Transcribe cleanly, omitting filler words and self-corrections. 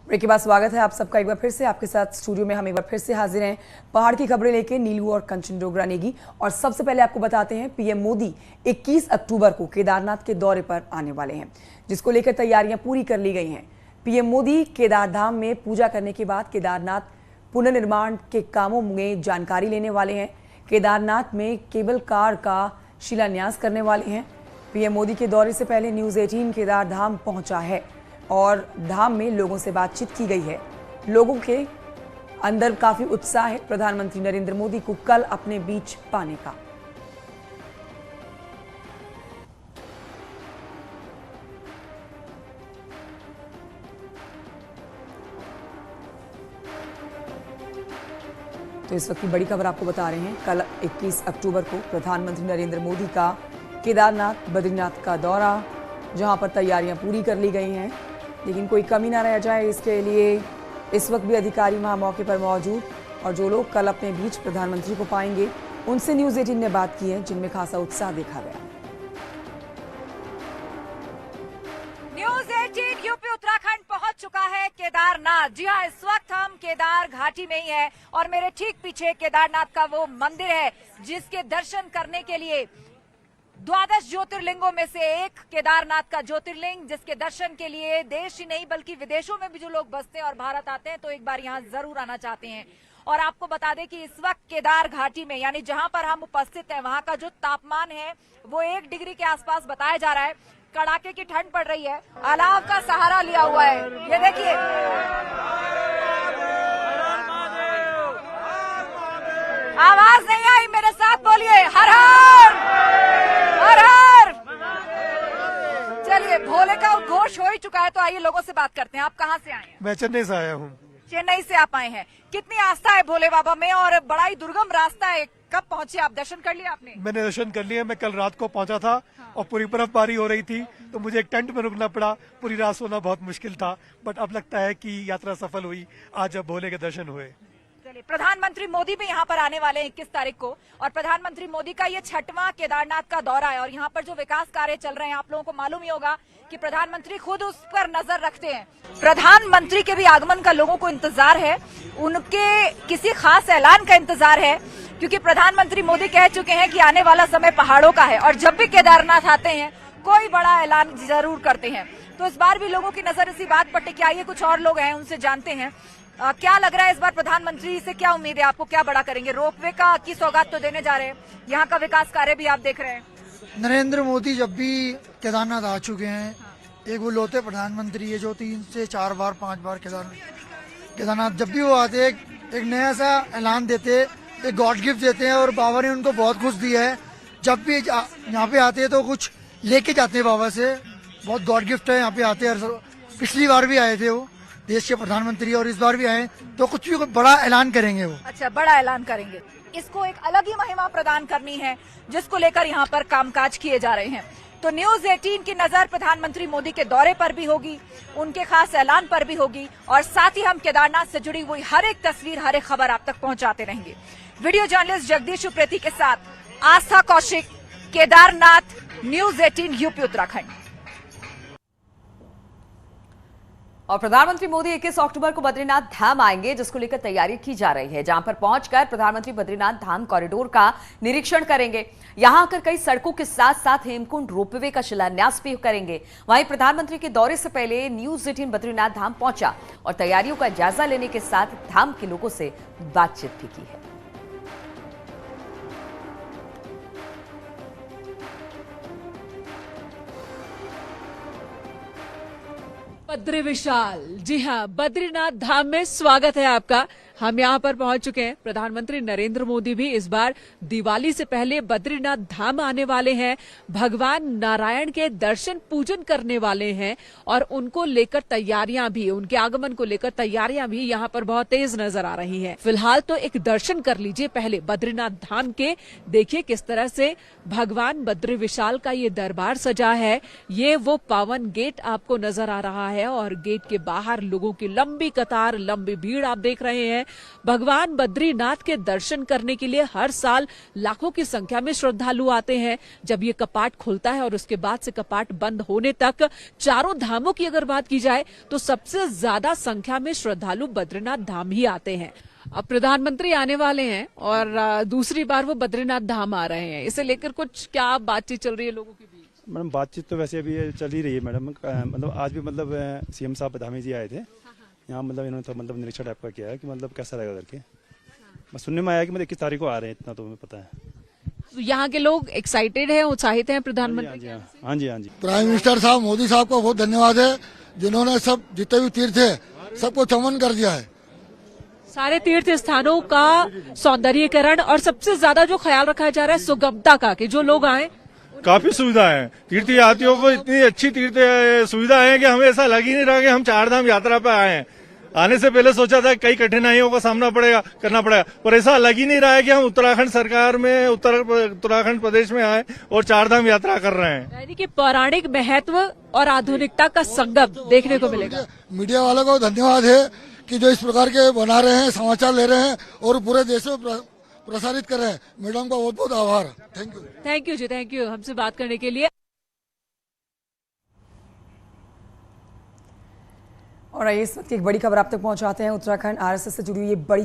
Break के बाद स्वागत है आप सबका एक बार फिर से। आपके साथ स्टूडियो में हम एक बार फिर से हाजिर हैं पहाड़ की खबरें लेके नीलू और कंचन डोगरा नेगी। और सबसे पहले आपको बताते हैं पीएम मोदी 21 अक्टूबर को केदारनाथ के दौरे पर आने वाले हैं, जिसको लेकर तैयारियां पूरी कर ली गई हैं। पीएम मोदी केदारधाम में पूजा करने के बाद केदारनाथ पुनर्निर्माण के कामों में जानकारी लेने वाले हैं। केदारनाथ में केबल कार का शिलान्यास करने वाले हैं। पीएम मोदी के दौरे से पहले न्यूज़ 18 केदारधाम पहुंचा है और धाम में लोगों से बातचीत की गई है। लोगों के अंदर काफी उत्साह है प्रधानमंत्री नरेंद्र मोदी को कल अपने बीच पाने का। तो इस वक्त की बड़ी खबर आपको बता रहे हैं। कल 21 अक्टूबर को प्रधानमंत्री नरेंद्र मोदी का केदारनाथ बद्रीनाथ का दौरा, जहां पर तैयारियां पूरी कर ली गई हैं, लेकिन कोई कमी ना रह जाए इसके लिए इस वक्त भी अधिकारी वहां मौके पर मौजूद। और जो लोग कल अपने बीच प्रधानमंत्री को पाएंगे उनसे न्यूज़ 18 ने बात की है, जिनमें खासा उत्साह देखा गया। न्यूज़ 18 यूपी उत्तराखंड पहुंच चुका है केदारनाथ। जी हाँ, इस वक्त हम केदार घाटी में ही है और मेरे ठीक पीछे केदारनाथ का वो मंदिर है जिसके दर्शन करने के लिए 12 ज्योतिर्लिंगों में से एक केदारनाथ का ज्योतिर्लिंग, जिसके दर्शन के लिए देश ही नहीं बल्कि विदेशों में भी जो लोग बसते हैं और भारत आते हैं तो एक बार यहाँ जरूर आना चाहते हैं। और आपको बता दें कि इस वक्त केदार घाटी में यानी जहां पर हम उपस्थित हैं वहां का जो तापमान है वो 1 डिग्री के आसपास बताया जा रहा है। कड़ाके की ठंड पड़ रही है। अलाव का सहारा लिया हुआ है, ये देखिए। आवाज नहीं आई, मेरे साथ बोलिए हर हर हर हर। चलिए, भोले का उद्घोष हो ही चुका है तो आइए लोगों से बात करते हैं। आप कहाँ से आए हैं? मैं चेन्नई से आया हूँ। चेन्नई से आप आए हैं। कितनी आस्था है भोले बाबा में और बड़ा ही दुर्गम रास्ता है। कब पहुंचे आप? दर्शन कर लिया आपने? मैंने दर्शन कर लिया। मैं कल रात को पहुंचा था और पूरी बर्फबारी हो रही थी तो मुझे एक टेंट में रुकना पड़ा। पूरी रात सोना बहुत मुश्किल था, बट अब लगता है कि यात्रा सफल हुई आज जब भोले के दर्शन हुए। प्रधानमंत्री मोदी भी यहाँ पर आने वाले हैं 21 तारीख को और प्रधानमंत्री मोदी का ये 6वां केदारनाथ का दौरा है। और यहाँ पर जो विकास कार्य चल रहे हैं आप लोगों को मालूम ही होगा कि प्रधानमंत्री खुद उस पर नजर रखते हैं। प्रधानमंत्री के भी आगमन का लोगों को इंतजार है, उनके किसी खास ऐलान का इंतजार है, क्योंकि प्रधानमंत्री मोदी कह चुके हैं कि आने वाला समय पहाड़ों का है और जब भी केदारनाथ आते हैं कोई बड़ा ऐलान जरूर करते हैं। तो इस बार भी लोगों की नजर इसी बात पर टिकी आई है। कुछ और लोग हैं, उनसे जानते हैं क्या लग रहा है इस बार प्रधानमंत्री से क्या उम्मीद है आपको? क्या बड़ा करेंगे? रोपवे की सौगात तो देने जा रहे हैं, यहाँ का विकास कार्य भी आप देख रहे हैं। नरेंद्र मोदी जब भी केदारनाथ आ चुके हैं, एक वो लोते प्रधानमंत्री है जो 3 से 4 बार 5 बार केदारनाथ जब भी वो आते एक नया सा ऐलान देते, एक गॉड गिफ्ट देते हैं और बाबा ने उनको बहुत कुछ दिया है। जब भी यहाँ पे आते हैं तो कुछ लेके जाते हैं बाबा से, बहुत गॉड गिफ्ट है यहाँ पे आते हैं। पिछली बार भी आए थे वो देश के प्रधानमंत्री और इस बार भी आए तो कुछ भी बड़ा ऐलान करेंगे वो। अच्छा, बड़ा ऐलान करेंगे। इसको एक अलग ही महिमा प्रदान करनी है जिसको लेकर यहाँ पर कामकाज किए जा रहे हैं। तो न्यूज़ 18 की नजर प्रधानमंत्री मोदी के दौरे पर भी होगी, उनके खास ऐलान पर भी होगी और साथ ही हम केदारनाथ से जुड़ी हुई हर एक तस्वीर, हर एक खबर आप तक पहुंचाते रहेंगे। वीडियो जर्नलिस्ट जगदीश उप्रेती के साथ आस्था कौशिक, केदारनाथ, न्यूज़ 18 यूपी उत्तराखंड। और प्रधानमंत्री मोदी 21 अक्टूबर को बद्रीनाथ धाम आएंगे, जिसको लेकर तैयारी की जा रही है। जहां पर पहुंचकर प्रधानमंत्री बद्रीनाथ धाम कॉरिडोर का निरीक्षण करेंगे। यहां आकर कई सड़कों के साथ साथ हेमकुंड रोपवे का शिलान्यास भी करेंगे। वहीं प्रधानमंत्री के दौरे से पहले न्यूज़ 18 बद्रीनाथ धाम पहुंचा और तैयारियों का जायजा लेने के साथ धाम के लोगों से बातचीत भी की है। बद्री विशाल, जी हाँ, बद्रीनाथ धाम में स्वागत है आपका। हम यहाँ पर पहुंच चुके हैं। प्रधानमंत्री नरेंद्र मोदी भी इस बार दिवाली से पहले बद्रीनाथ धाम आने वाले हैं, भगवान नारायण के दर्शन पूजन करने वाले हैं और उनको लेकर तैयारियां भी, उनके आगमन को लेकर तैयारियां भी यहाँ पर बहुत तेज नजर आ रही हैं। फिलहाल तो एक दर्शन कर लीजिए पहले बद्रीनाथ धाम के। देखिए किस तरह से भगवान बद्री विशाल का ये दरबार सजा है। ये वो पावन गेट आपको नजर आ रहा है और गेट के बाहर लोगों की लंबी कतार, लंबी भीड़ आप देख रहे हैं। हैं। भगवान बद्रीनाथ के दर्शन करने के लिए हर साल लाखों की संख्या में श्रद्धालु आते हैं। जब ये कपाट खुलता है और उसके बाद से कपाट बंद होने तक चारों धामों की अगर बात की जाए तो सबसे ज्यादा संख्या में श्रद्धालु बद्रीनाथ धाम ही आते हैं। अब प्रधानमंत्री आने वाले हैं और दूसरी बार वो बद्रीनाथ धाम आ रहे हैं, इसे लेकर कुछ क्या बातचीत चल रही है लोगों के बीच? मैडम बातचीत तो वैसे अभी चल ही रही है मैडम। मतलब आज भी मतलब सीएम साहब धामी जी आए थे यहाँ, मतलब इन्होंने तो मतलब निरीक्षण टाइप का किया है कि मतलब कैसा रहेगा करके। बस सुनने में आया कि मतलब 21 तारीख को आ रहे हैं, इतना तो हमें पता है। तो यहाँ के लोग एक्साइटेड हैं, उत्साहित हैं प्रधानमंत्री? हाँ जी हाँ जी। प्राइम मिनिस्टर साहब मोदी साहब को बहुत धन्यवाद है, जिन्होंने सब जितने भी तीर्थ है सबको चमन कर दिया है। सारे तीर्थ स्थानों का सौंदर्यीकरण और सबसे ज्यादा जो ख्याल रखा जा रहा है सुगमता का, कि जो लोग आए काफी सुविधा है। तीर्थयात्रियों को इतनी अच्छी तीर्थ सुविधा है कि हमें ऐसा लग ही नहीं रहा कि हम 4 धाम यात्रा पे आए हैं। आने से पहले सोचा था कई कठिनाइयों का सामना करना पड़ेगा, पर ऐसा लग ही नहीं रहा है कि हम उत्तराखंड सरकार में उत्तराखंड प्रदेश में आए और 4 धाम यात्रा कर रहे हैं। यानी कि पौराणिक महत्व और आधुनिकता का संगम देखने को मिलेगा। मीडिया वालों को धन्यवाद है कि जो इस प्रकार के बना रहे हैं, समाचार ले रहे हैं और पूरे देश में प्रसारित कर रहे हैं। मैडम का बहुत बहुत आभार। Thank you. Thank you ji, thank you हमसे बात करने के लिए। और इस वक्त की एक बड़ी खबर आप तक पहुंचाते हैं। उत्तराखंड आरएसएस से जुड़ी हुई ये बड़ी